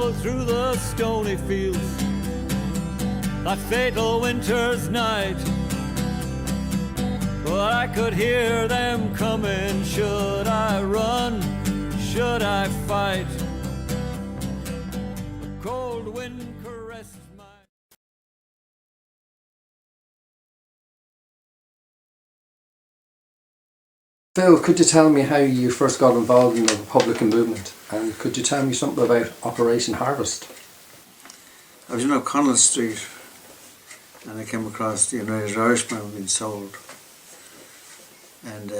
rambled through the stony fields that fatal winter's night, but I could hear them coming. Should I run? Should I fight? The cold wind caressed my... Phil, could you tell me how you first got involved in the Republican movement, and could you tell me something about Operation Harvest? I was in O'Connell Street and I came across the United Irishman being sold, and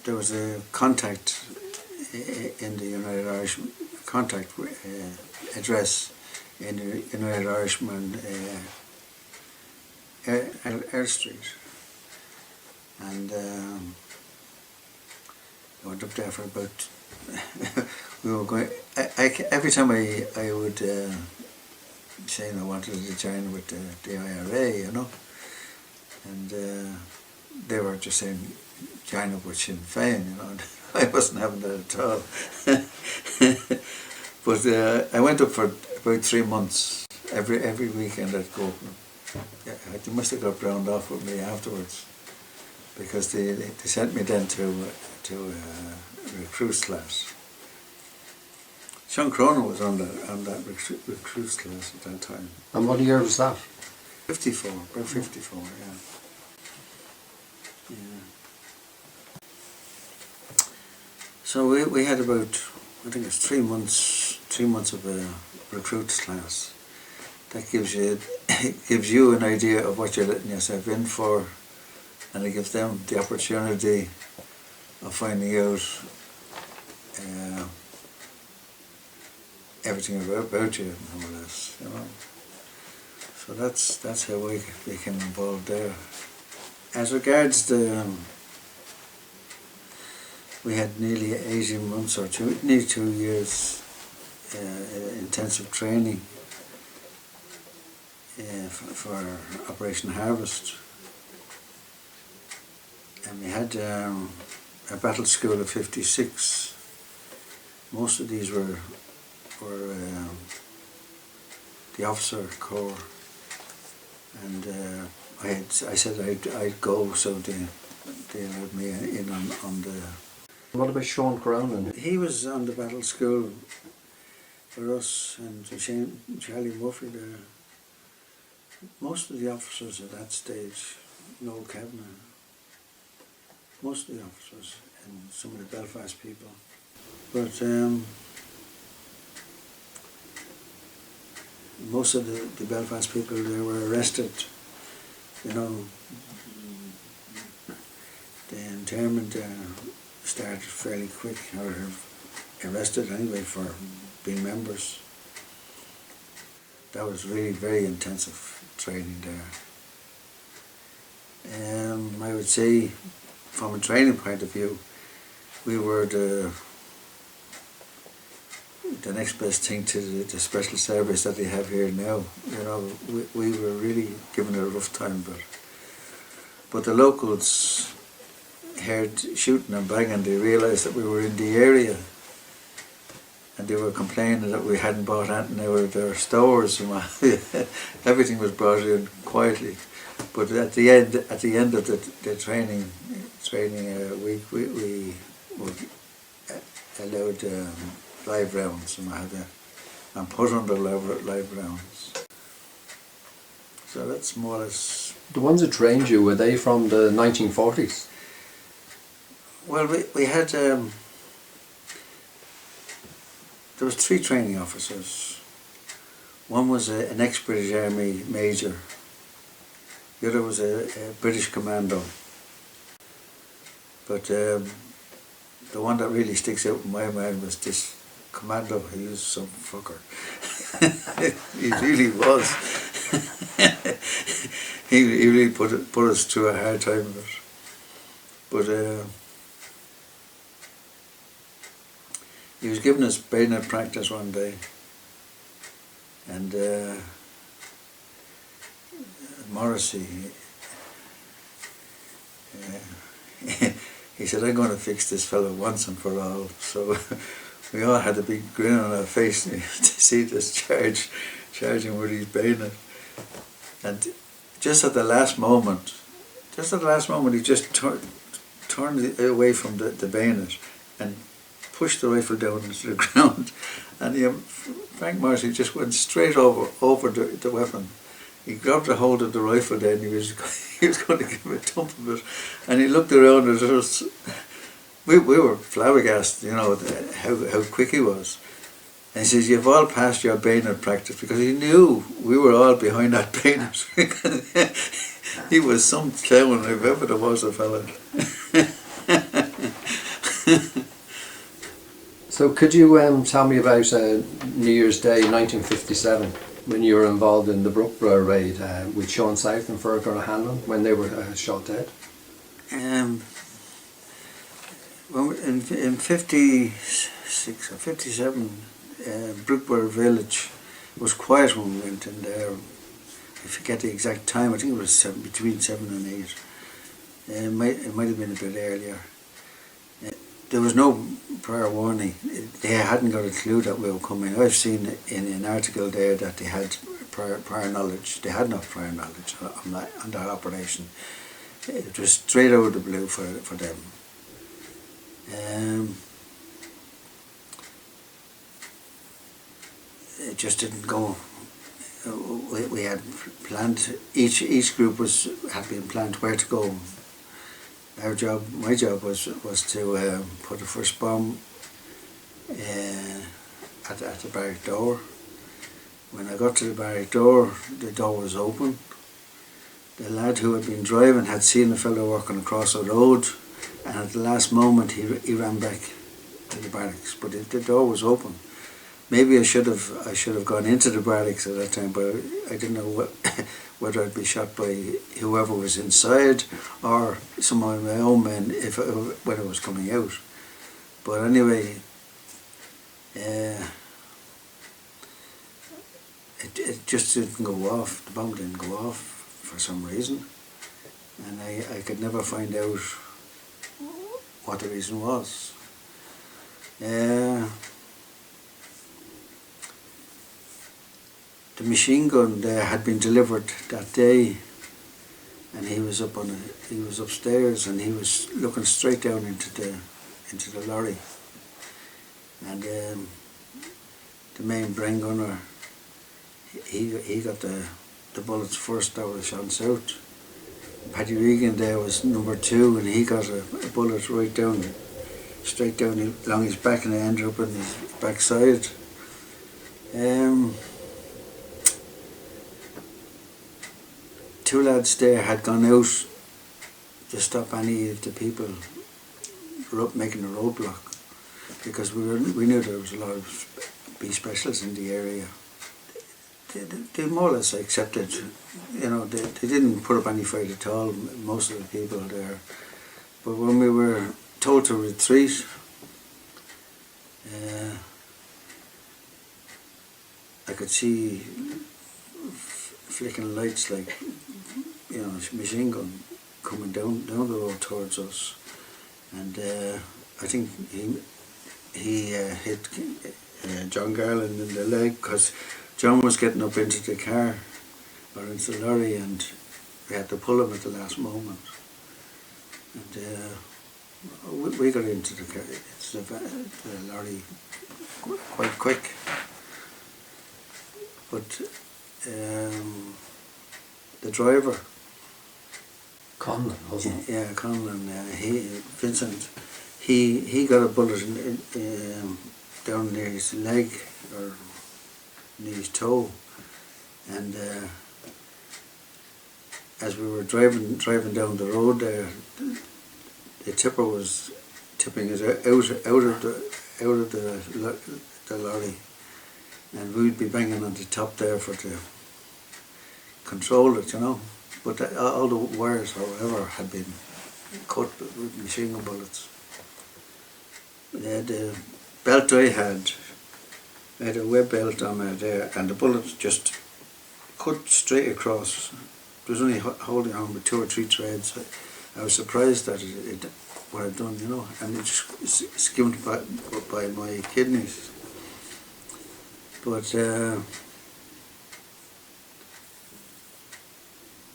there was a contact in the United Irishman contact address in the United Irishman Air Street, and I went up there for about we were going. Every time I would saying I wanted to join with the IRA, you know, and they were just saying join up with Sinn Féin, you know, and I wasn't having that at all. But I went up for about 3 months. Every weekend I'd go up. They must have got round off with me afterwards, because they sent me then to recruits class. Seán was on that recruits class at that time. And what year was that? 54, about 54, yeah. So we had about, I think it's 3 months of a recruits class. That gives you an idea of what you're letting yourself in for, and it gives them the opportunity of finding out everything about you, more or less, you know. So that's how we became involved there. As regards we had nearly 18 months or nearly 2 years intensive training for Operation Harvest, and we had a battle school of 56. Most of these were the officer corps, and I said I'd go, so they allowed me in on the... What about Seán Curragh? He was on the battle school for us, and Charlie Murphy there. Most of the officers at that stage, Noel Kavanagh, most of the officers and some of the Belfast people. But most of the Belfast people there were arrested, you know. The internment started fairly quick, or arrested anyway for being members. That was really very intensive training there. I would say, from a training point of view, we were the next best thing to the special service that they have here now. You know, we were really given a rough time, but the locals heard shooting and banging. They realised that we were in the area, and they were complaining that we hadn't bought anything out of their stores. Everything was brought in quietly. But at the end of the training week, we were allowed live rounds, and put under live rounds. So that's more or less. The ones that trained you, were they from the 1940s? Well, we had there was 3 training officers. One was an ex-British Army major. The other was a British commando. But the one that really sticks out in my mind was this commando. He was some fucker. He really was. he really put us through a hard time of it. But he was giving us bayonet practice one day, and Morrissey, he said, "I'm going to fix this fellow once and for all." So we all had a big grin on our face to see this charging with his bayonet. And just at the last moment, he just turned away from the bayonet and pushed the rifle down into the ground. And Frank Morrissey just went straight over the weapon. He grabbed a hold of the rifle then, he was going to give him a thump of it. And he looked around at us. We were flabbergasted, how quick he was. And he says, "You've all passed your bayonet practice," because he knew we were all behind that bayonet. He was some clown, if ever there was a fella. So could you tell me about New Year's Day 1957, when you were involved in the Brookeborough raid with Seán South and Fergal when they were shot dead? Well, in 56 or 57, Brookeborough village was quiet when we went in there. I forget the exact time, I think it was between 7 and 8. It might have been a bit earlier. There was no prior warning. They hadn't got a clue that we were coming. I've seen in an article there that they had prior knowledge. They had no prior knowledge on that operation. It was straight out of the blue for them. It just didn't go. We had planned. Each group had been planned where to go. My job was to put the first bomb at the barrack door. When I got to the barrack door, the door was open. The lad who had been driving had seen a fellow walking across the road, and at the last moment he ran back to the barracks. But the door was open. Maybe I should have gone into the barracks at that time, but I didn't know whether I'd be shot by whoever was inside or some of my own men when I was coming out. But anyway, it just didn't go off. The bomb didn't go off for some reason, and I could never find out what the reason was. The machine gun there had been delivered that day, and he was upstairs, and he was looking straight down into the lorry. And the main brain gunner, he got the bullets first out of Seán South. Paddy Regan there was number 2, and he got a bullet straight down along his back, and it ended up in his backside. Two lads there had gone out to stop any of the people making a roadblock, because we knew there was a lot of B specialists in the area. They more or less accepted, they didn't put up any fight at all, most of the people there. But when we were told to retreat, I could see flicking lights like, machine gun coming down the road towards us, and I think he hit John Garland in the leg, because John was getting up into the car or into the lorry, and we had to pull him at the last moment. And we got into the lorry quite quick, but the driver, Conlon, wasn't it? Yeah, Conlon. Vincent. He got a bullet down near his leg or near his toe, and as we were driving down the road there, the tipper was tipping us out of the lorry, and we'd be banging on the top there to control it, But all the wires, however, had been cut with machine gun bullets. The belt I had a web belt on it there, and the bullets just cut straight across. It was only holding on with 2 or 3 threads. I was surprised that what I'd done, you know, and it just skimmed by my kidneys. But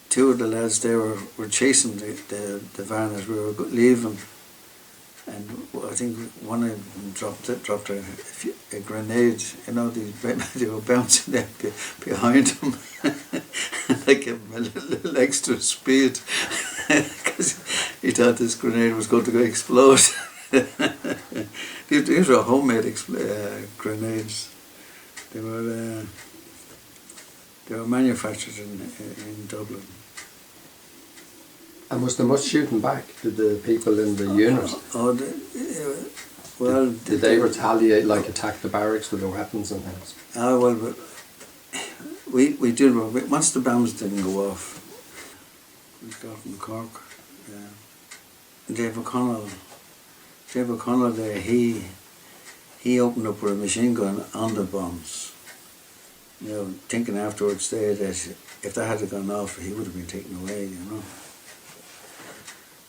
two of the lads there were chasing the van as we were leaving, and I think one of them dropped a grenade. You know, they were bouncing there behind him. And I gave him a little extra speed because he thought this grenade was going to explode. These were homemade grenades. They were manufactured in Dublin. And was there much shooting back? Did the people in the unit? Well, did they retaliate, like attack the barracks with their weapons and things? Well, we did. Once the bombs didn't go off, we got from Cork. Dave O'Connell there, he opened up with a machine gun on the bombs. You know, thinking afterwards there that if that had gone off, he would have been taken away, you know.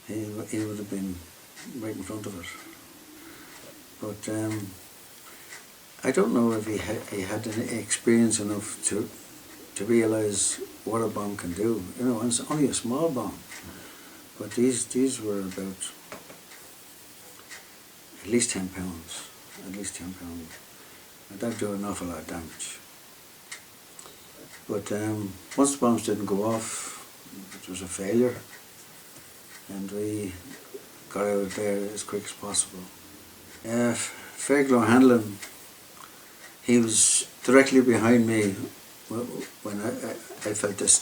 He would have been right in front of it. But I don't know if he had any experience enough to realise what a bomb can do. You know, and it's only a small bomb. But these were about at least 10 pounds. At least 10 pounds. And that do an awful lot of damage. But once the bombs didn't go off, it was a failure. And we got out of there as quick as possible. Fergal Hanlon, he was directly behind me when I felt this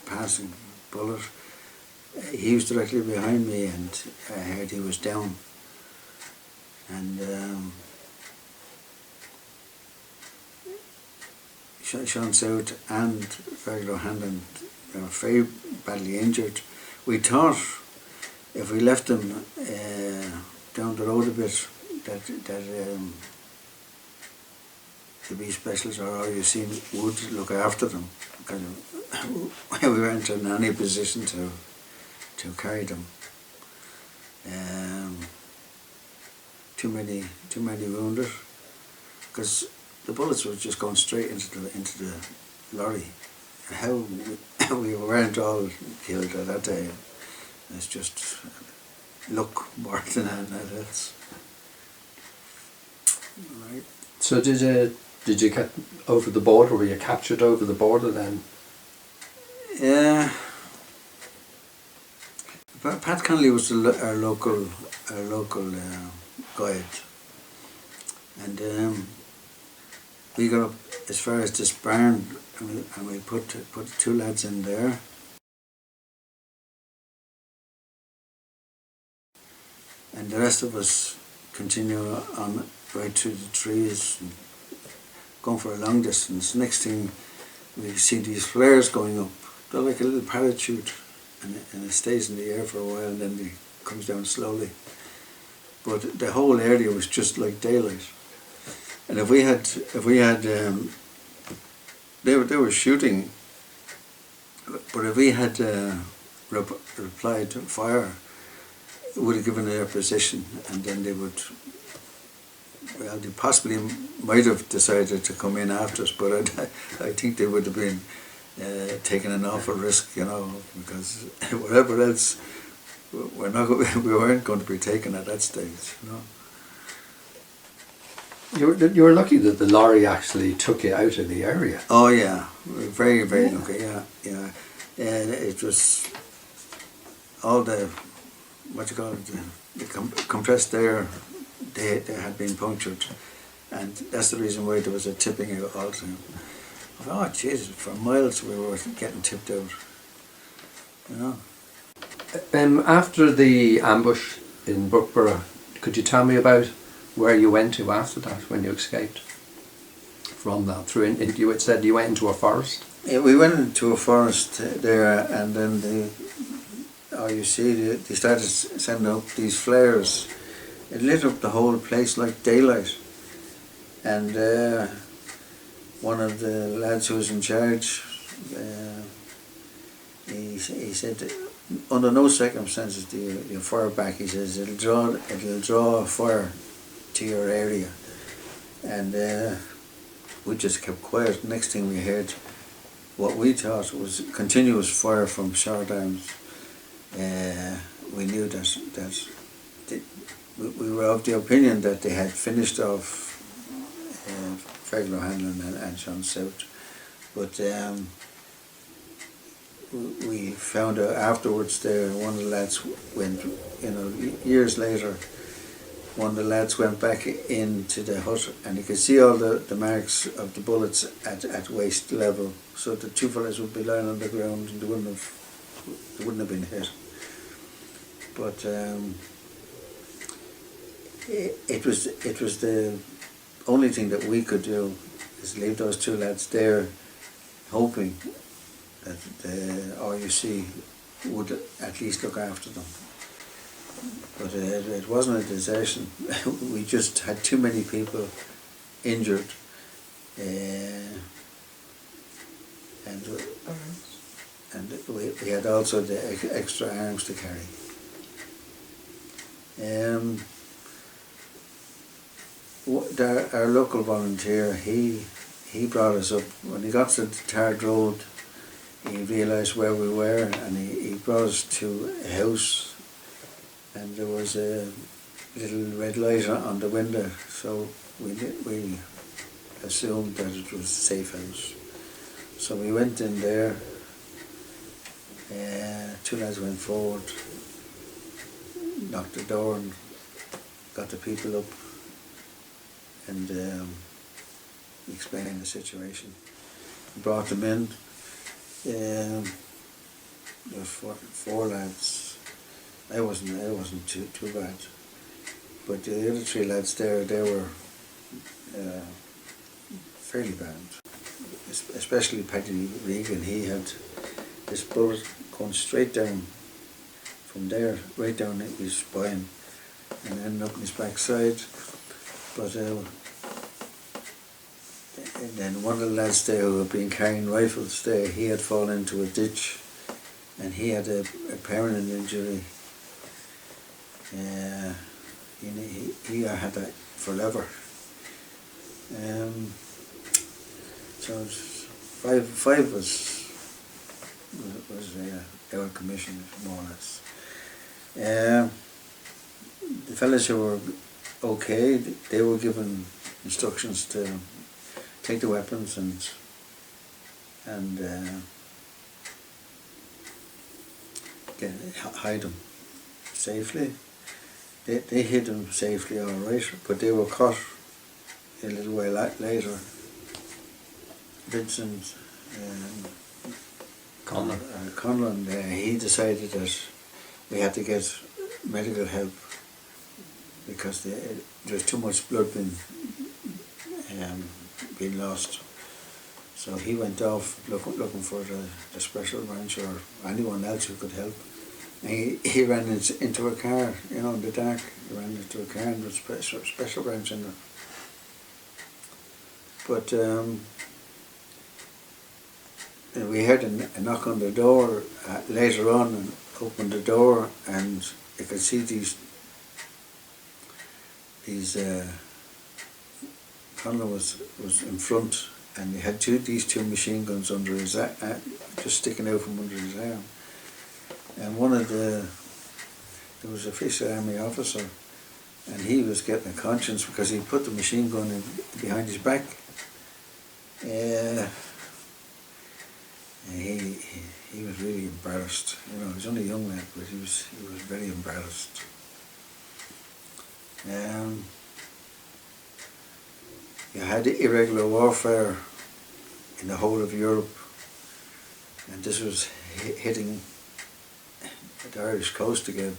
passing bullet. He was directly behind me, and I heard he was down. And Seán and Fergal Hanlon, they were very badly injured. We thought if we left them down the road a bit that the B specialists or RUC would look after them, because we weren't in any position to carry them. Too many wounded, because the bullets were just going straight into the lorry. How we weren't all killed at that time, it's just luck more than anything else. Right. So did you get over the border? Were you captured over the border then? Yeah. Pat Connolly was our local guide, and we got up as far as this barn, and we put two lads in there. And the rest of us continue on right through the trees, and going for a long distance. Next thing, we see these flares going up. They're like a little parachute, and it stays in the air for a while, and then it comes down slowly. But the whole area was just like daylight. And if we had, they were shooting, but if we had replied to fire, it would have given their position, and then they would, well, they possibly might have decided to come in after us, but I think they would have been taking an awful risk, you know, because whatever else, we weren't going to be taken at that stage, you know. You were lucky that the lorry actually took you out of the area. Oh yeah, very, very lucky, yeah. And it was all the, what you call it, the compressed air, they had been punctured, and that's the reason why there was a tipping out all the time. Oh Jesus, for miles we were getting tipped out, you know. After the ambush in Brookeborough, could you tell me about where you went to after that, when you escaped from that? You had said you went into a forest? Yeah, we went into a forest there, and then they started sending out these flares. It lit up the whole place like daylight. And one of the lads who was in charge, he said, under no circumstances do you fire back. He says it'll draw fire to your area, and we just kept quiet. Next thing we heard, what we thought was continuous fire from short arms. We knew that we were of the opinion that they had finished off Fergal O'Hanlon and Seán South, but we found out afterwards there, one of the lads went, years later, one of the lads went back into the hut and you could see all the marks of the bullets at waist level, so the two fellas would be lying on the ground and they wouldn't have been hit. But it was the only thing that we could do, is leave those two lads there, hoping that the RUC would at least look after them. But it wasn't a desertion. We just had too many people injured, and we had also the extra arms to carry. Our local volunteer, he brought us up. When he got to the tarred road, he realised where we were, and he brought us to a house, and there was a little red light on the window, so we assumed that it was a safe house. So we went in there, two lads went forward, knocked the door and got the people up and explained the situation. Brought them in. There were four lads. I wasn't too bad, but the other three lads there, they were fairly bad. Especially Paddy Regan. He had this bullet going straight down from there, right down his spine, and ended up in his backside. But and then one of the lads there who had been carrying rifles there, he had fallen into a ditch, and he had a permanent injury. He had that forever. So five was our commission, more or less. The fellas who were okay, they were given instructions to take the weapons and hide them safely. They hid them safely, all right, but they were caught a little while later. Vincent Conlon, he decided that we had to get medical help because there's too much blood being lost. So he went off looking for the special branch or anyone else who could help. And he ran into a car, in the dark. He ran into a car and there was a special branch in there. But we heard a knock on the door later on, and opened the door, and you could see these Conlon was in front, and he had these two machine guns under his just sticking out from under his arm. And there was a Fish Army officer, and he was getting a conscience because he put the machine gun behind his back. He was really embarrassed. He was only a young lad, but he was very embarrassed. You had irregular warfare in the whole of Europe, and this was hitting the Irish coast again,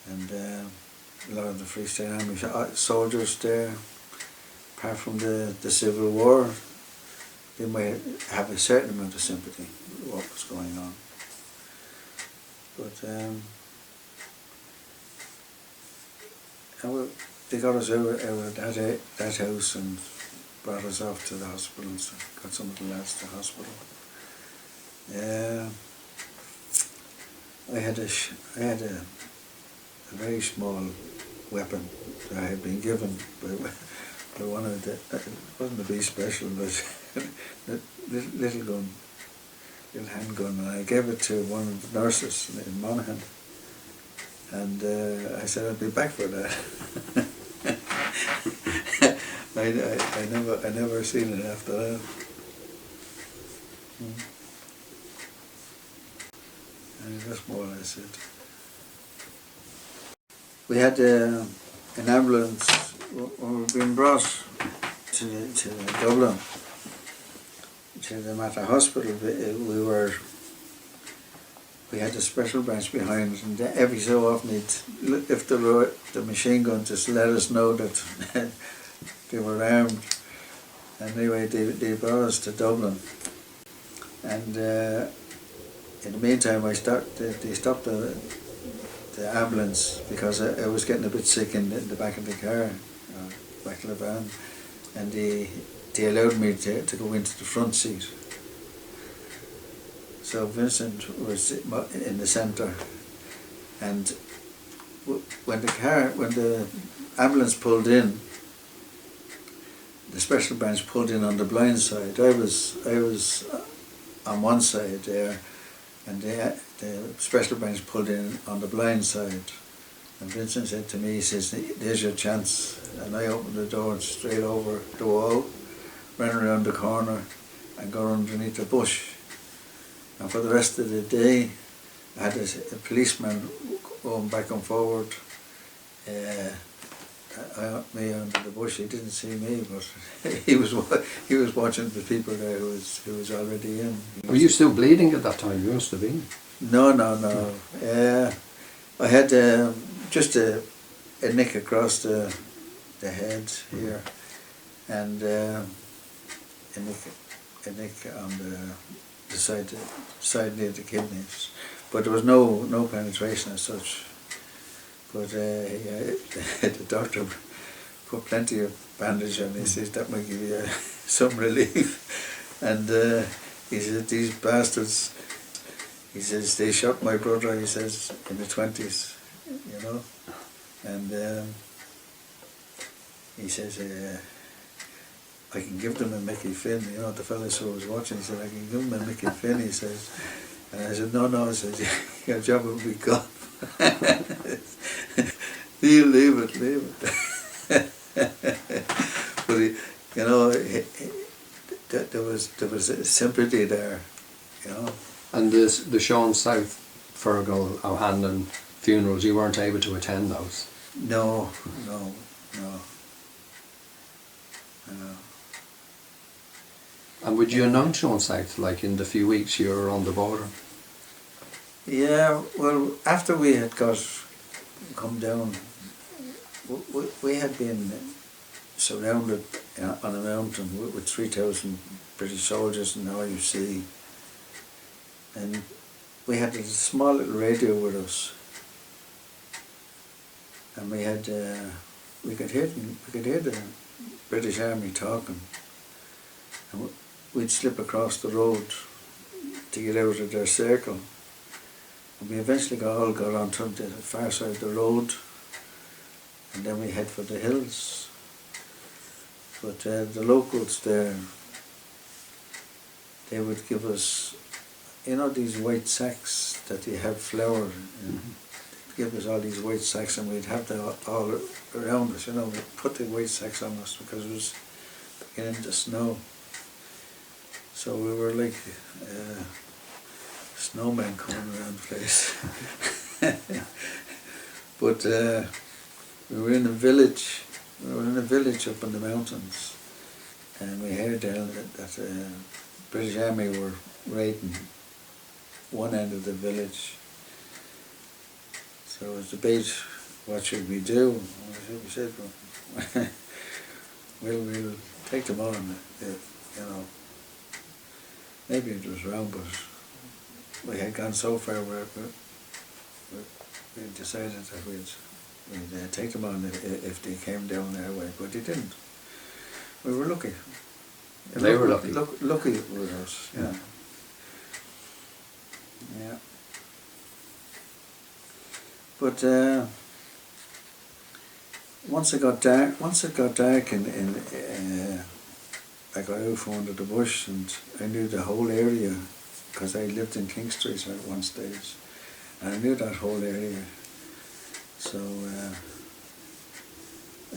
and a lot of the Free State Army soldiers there, apart from the Civil War, they might have a certain amount of sympathy with what was going on. But they got us out of that house and brought us off to the hospital, so got some of the lads to the hospital. I had a very small weapon that I had been given by one of the, it wasn't a big special, but a little gun, little handgun, and I gave it to one of the nurses in Monaghan, and I said I'd be back for that. I never seen it after that. And that's more or less it. We had an ambulance when we were being brought to Dublin, to the Mater Hospital. We had a special branch behind it, and every so often they'd lift the machine gun just to let us know that they were armed. And anyway, they brought us to Dublin, and in the meantime, they stopped the ambulance because I was getting a bit sick in the back of the car, back of the van, and they allowed me to go into the front seat. So Vincent was in the centre, and when the ambulance pulled in, the special branch pulled in on the blind side. I was on one side there, and the special branch pulled in on the blind side. And Vincent said to me, he says, "There's your chance." And I opened the door straight over the wall, ran around the corner, and got underneath the bush. And for the rest of the day, I had a policeman going back and forward. Me under the bush. He didn't see me, but he was watching the people there who was already in. Were you still bleeding at that time? You must have been. No. I had just a nick across the head here, and a nick on the side near the kidneys, but there was no penetration as such. But the doctor put plenty of bandage on. He says that might give you some relief. And he said, "These bastards," he says, "they shot my brother," he says, "in the 20s, you know." And he says, "I can give them a Mickey Finn," you know, the fellows who was watching, he said, "I can give them a Mickey Finn," he says. And I said, no, I said, "Your job will be gone." You leave it. But you know, there was a sympathy there, you know. And the Seán South, Fergal, O'Hanlon funerals, you weren't able to attend those? No. And would you have known Seán South, like in the few weeks you were on the border? Yeah, well, after we had come down, we had been surrounded on a mountain with 3,000 British soldiers and all you see, and we had a small little radio with us, and we could hear the British Army talking, and we'd slip across the road to get out of their circle. And we eventually all got onto the far side of the road, and then we head for the hills. But the locals there, they would give us, you know, these white sacks that they have flour in. They'd give us all these white sacks, and we'd have them all around us, you know. We'd put the white sacks on us because it was beginning to snow. So we were like snowmen coming around the place. But we were in a village. We were in a village up in the mountains, and we heard that British Army were raiding one end of the village. So it was debate, what should we do? We said, we'll take them on, you know. Maybe it was wrong, but we had gone so far where we decided that we'd take them on if they came down our way, but they didn't. We were lucky. They were lucky. Lucky with us, yeah. But once it got dark, I got out from under the bush, and I knew the whole area, because I lived in King Street at one stage, and I knew that whole area. So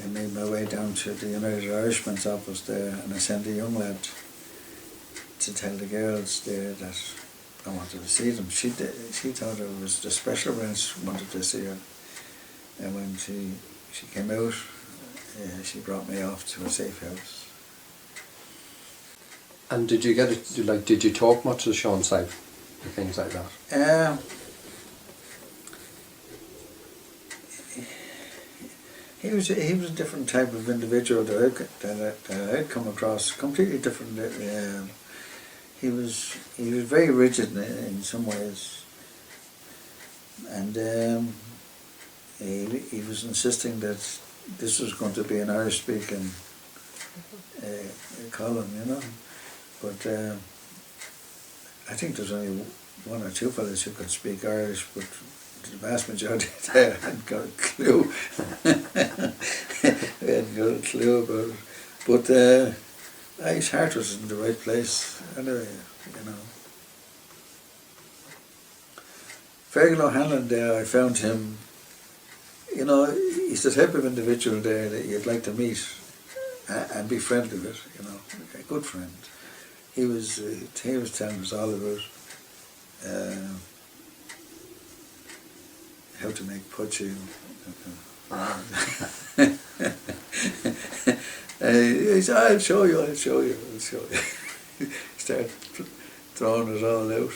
I made my way down to the United Irishmen's office there, and I sent a young lad to tell the girls there that I wanted to see them. She thought it was the special branch wanted to see her, and when she came out, she brought me off to a safe house. And did you get it? Did you talk much to Seán South and things like that? He was a different type of individual that I'd come across. Completely different. He was very rigid in some ways, and he was insisting that this was going to be an Irish speaking column, you know. But I think there's only one or two fellas who could speak Irish, but the vast majority there hadn't got a clue. They hadn't got a clue about it. But his heart was in the right place anyway, you know. Fergal O'Hanlon there, I found him, you know, he's the type of individual there that you'd like to meet and be friendly with, you know, a good friend. He was telling us all about how to make poaching. He said, I'll show you. He started throwing it all out,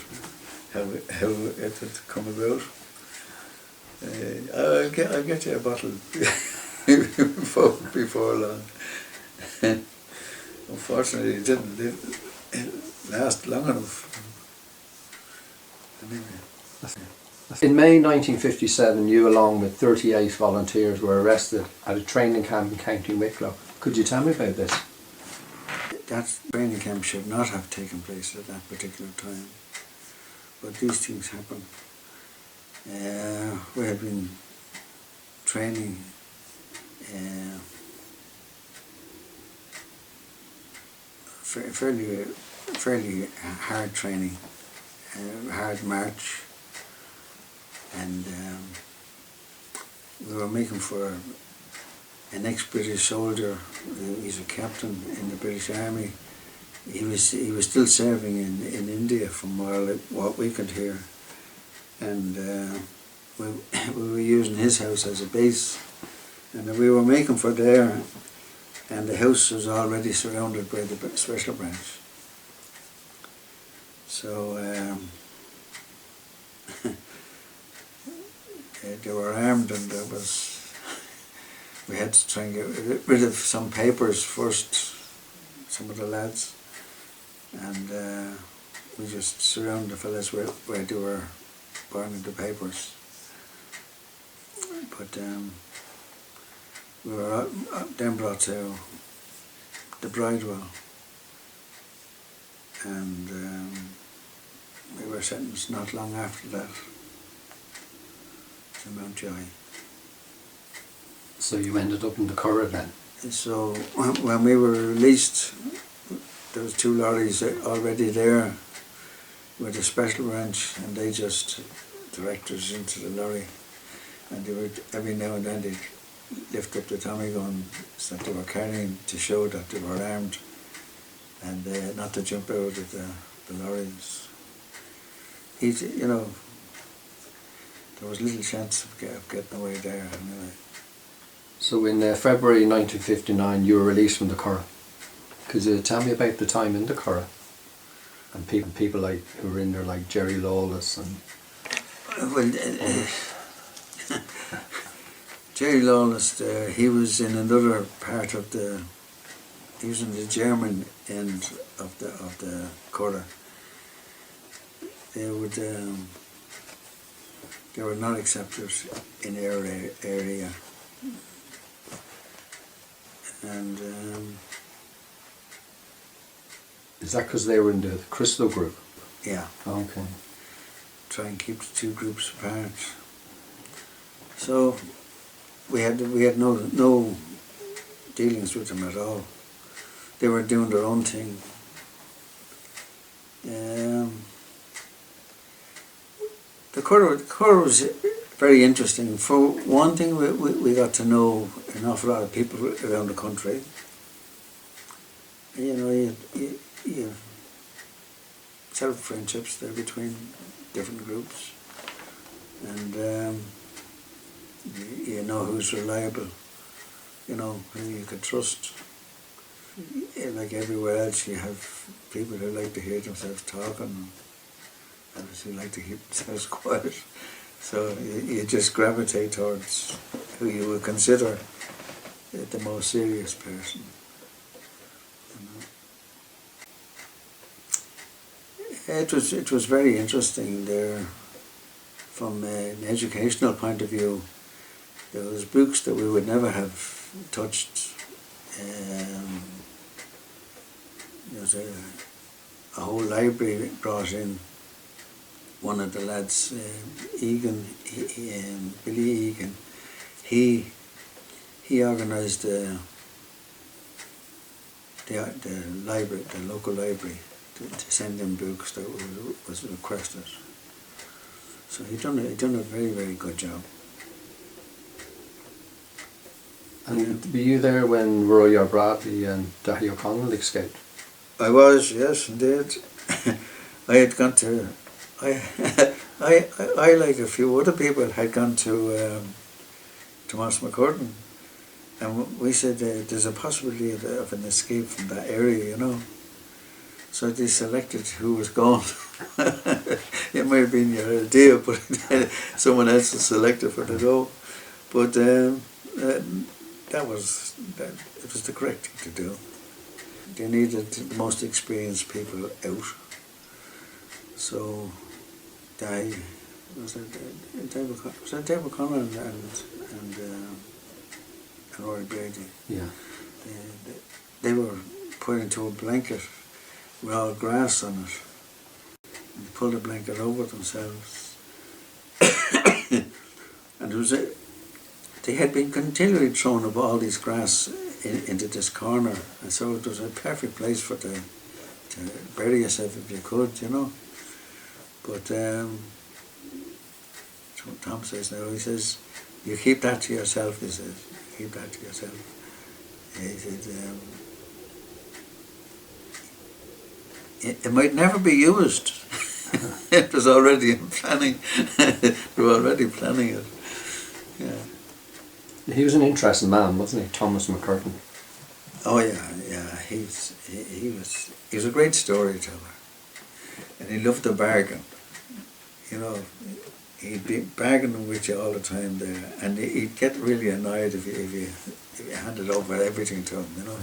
how it would come about. I'll get you a bottle before long. Unfortunately, it didn't last long enough. Anyway. In May 1957, you, along with 38 volunteers, were arrested at a training camp in County Wicklow. Could you tell me about this? That training camp should not have taken place at that particular time, but these things happen. We had been training fairly hard training, hard march, and we were making for an ex-British soldier. He's a captain in the British Army. He was still serving in India from what we could hear, and we were using his house as a base, and we were making for there, and the house was already surrounded by the special branch. So they were armed, and we had to try and get rid of some papers first, some of the lads, and we just surrounded the fellas where they were burning the papers. But we were then brought to the Bridewell, and we were sentenced not long after that to Mountjoy. So you ended up in the Curragh then? So when we were released, there was 2 lorries already there with a special branch, and they just directed us into the lorry, and they would, every now and then, they'd lift up the Tommy guns that they were carrying to show that they were armed, and not to jump out of the lorries. You know, there was little chance of getting away there anyway. So in February 1959, you were released from the Curragh. Could you tell me about the time in the Curragh and people like who were in there, like Jerry Lawless and? Well, Jerry Lawless, he was in another part of he was in the German end of the Curragh. They were not accepted in our area, and is that because they were in the Crystal group? Yeah. Okay. Try and keep the 2 groups apart. So we had no dealings with them at all. They were doing their own thing. The Curragh was very interesting. For one thing, we got to know an awful lot of people around the country. You know, you set up friendships there between different groups, and you know who's reliable, you know who you could trust. Like everywhere else, you have people who like to hear themselves talking, and others who like to keep themselves quiet. So you just gravitate towards who you would consider the most serious person. It was very interesting there from an educational point of view. There was books that we would never have touched. There was a whole library brought in. One of the lads, Egan, Billy Egan, he organised the library, the local library, to send in books that was requested. So he done a very, very good job. And were you there when Roy Bradley and Daithí O'Connell escaped? I was, yes, indeed. I had gone to, I like a few other people had gone to Thomas McCurtain, and we said there's a possibility of an escape from that area, you know. So they selected who was going. It might have been your idea, but someone else was selected for the role. But it was the correct thing to do. They needed the most experienced people out. So was it Dave O'Connell and Rory Brady? Yeah. They were put into a blanket with all grass on it. And they pulled the blanket over themselves. And they had been continually thrown up all these grass into this corner, and so it was a perfect place to bury yourself if you could, you know. But Tom says now, he says, you keep that to yourself, he says, keep that to yourself. He said, it might never be used. It was already in planning. They were already planning it. Yeah. He was an interesting man, wasn't he, Thomas McCurtain? Oh yeah. He was a great storyteller, and he loved to bargain. You know, he'd be bargaining with you all the time there, and he'd get really annoyed if you handed over everything to him. You know,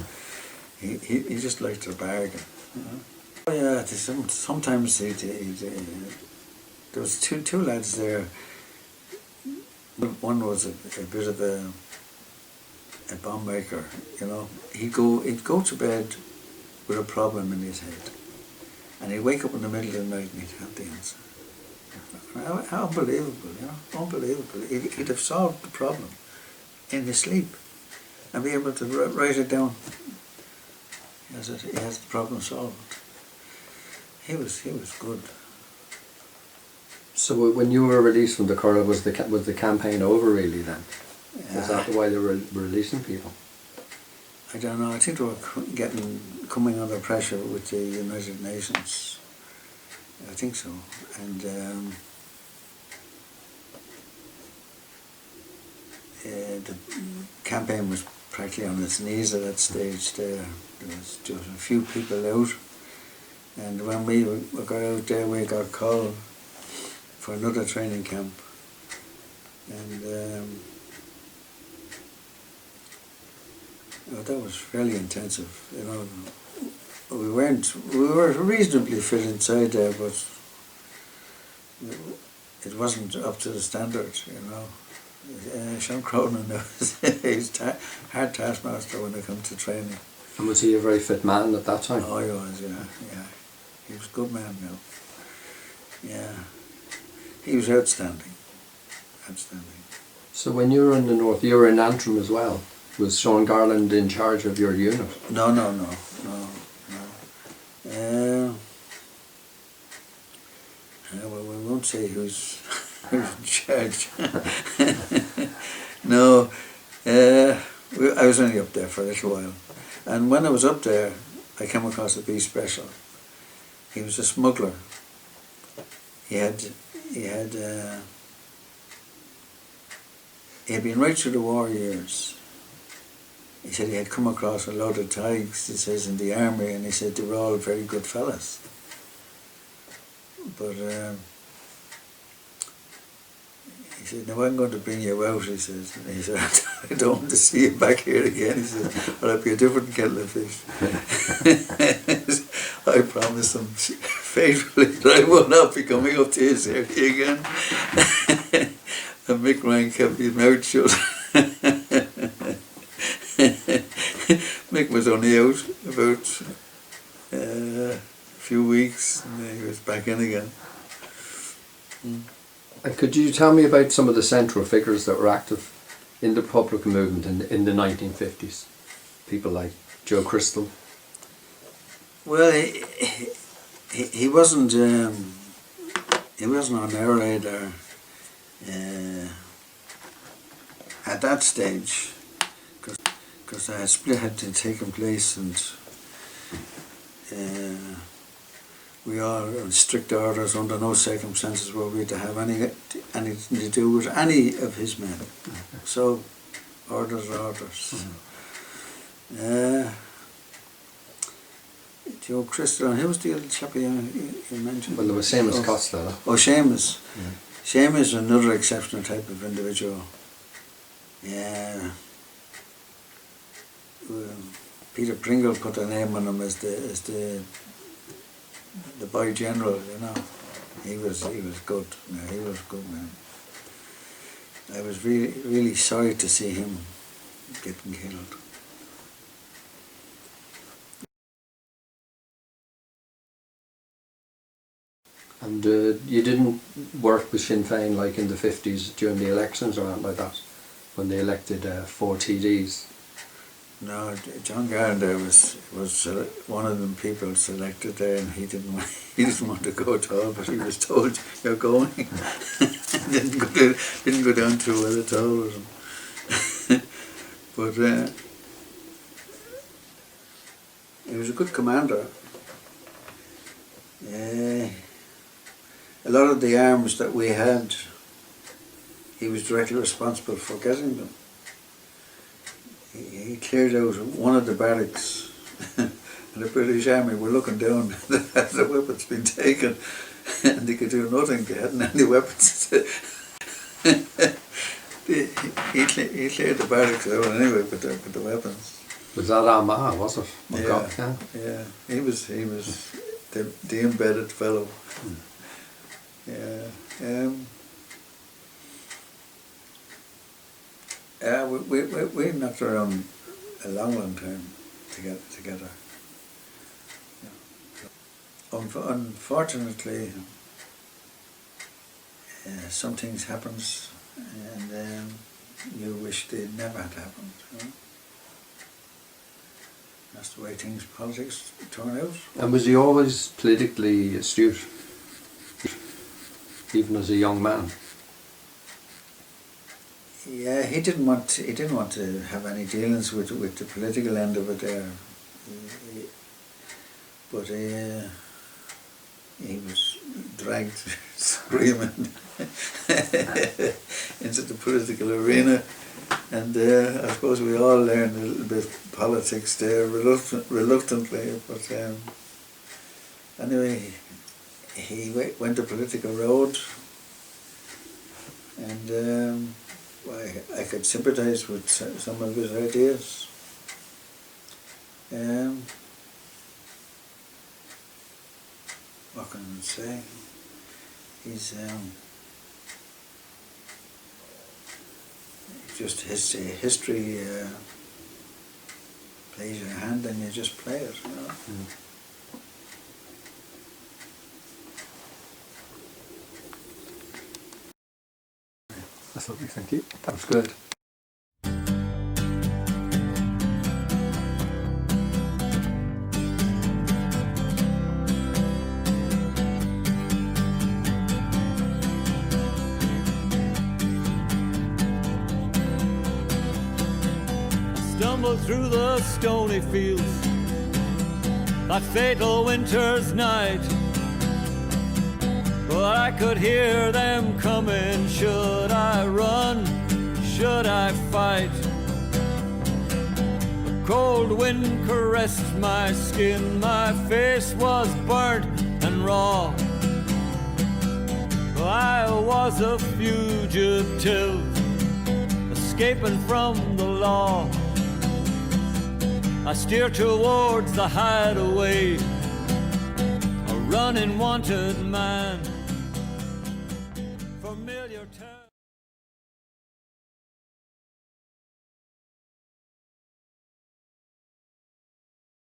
he just liked to bargain. You know? Oh yeah, sometimes there was two lads there. One was a bit of a bomb maker, you know. He'd go to bed with a problem in his head, and he'd wake up in the middle of the night and he'd have the answer. How unbelievable, you know, unbelievable. He'd have solved the problem in his sleep and be able to write it down. He has the problem solved. He was good. So when you were released from the Curragh, was the campaign over really then? Was that why they were releasing people? I don't know. I think they were coming under pressure with the United Nations. I think so. And the campaign was practically on its knees at that stage there. There was just a few people out. And when we got out there, we got called for another training camp. And that was fairly intensive, you know. We were reasonably fit inside there, but it wasn't up to the standard, you know. Seán Cronin he's hard taskmaster when it comes to training. And was he a very fit man at that time? Oh, he was, yeah. He was a good man now. Yeah. He was outstanding. So when you were in the north, you were in Antrim as well. Was Seán Garland in charge of your unit? No. Well, we won't say who's in charge. No, I was only up there for a little while, and when I was up there, I came across a B special. He was a smuggler. He had been right through the war years. He said he had come across a load of Tigers, he says, in the army, and he said they were all very good fellas. But he said, "No, I'm going to bring you out," he says. And he said, "I don't want to see you back here again." He said, "Well, I'll be a different kettle of fish." I promised him faithfully that I will not be coming up to his area again. And Mick Ryan kept his mouth shut. Mick was only out about a few weeks, and then he was back in again. And could you tell me about some of the central figures that were active in the Republican movement in the 1950s? People like Joe Crystal. Well, he wasn't on our radar at that stage, because a split had taken place, and we are on strict orders. Under no circumstances were we to have anything to do with any of his men. So, orders are orders. Joe Crystal, and who was the other chap you mentioned? Well, there was Seamus Costello. Oh, Seamus. Yeah. Seamus is another exceptional type of individual. Yeah. Peter Pringle put a name on him as the boy general, you know. He was good. No, he was good, man. I was really sorry to see him getting killed. And you didn't work with Sinn Féin like in the 50s during the elections or anything like that, when they elected 4 TDs? No, John Garner was one of them people selected there, and he didn't want to go at all, but he was told, "You're going." didn't go down too well at all with him. But he was a good commander. A lot of the arms that we had, he was directly responsible for getting them. He cleared out one of the barracks, and the British Army were looking down at the weapons being taken, and they could do nothing. They hadn't any weapons. He cleared the barracks out anyway with the weapons. Was that Armagh, was it? Yeah. He was the embedded fellow. Yeah. We knocked around a long time together. Yeah. Unfortunately, some things happens, and you wish they never had happened. You know? That's the way politics turn out. And was he always politically astute, even as a young man? Yeah, he didn't want to have any dealings with the political end of it there. But he was dragged screaming into the political arena, and I suppose we all learned a little bit of politics there, reluctantly. But anyway, he went the political road, and I could sympathise with some of his ideas. What can I say? He's just his history plays your hand, and you just play it. You know? That's lovely, thank you. That's good. Stumbled through the stony fields that fatal winter's night, but I could hear them coming. Should I run? Should I fight? The cold wind caressed my skin, my face was burnt and raw. I was a fugitive, escaping from the law. I steer towards the hideaway, a running wanted man. Familiar town.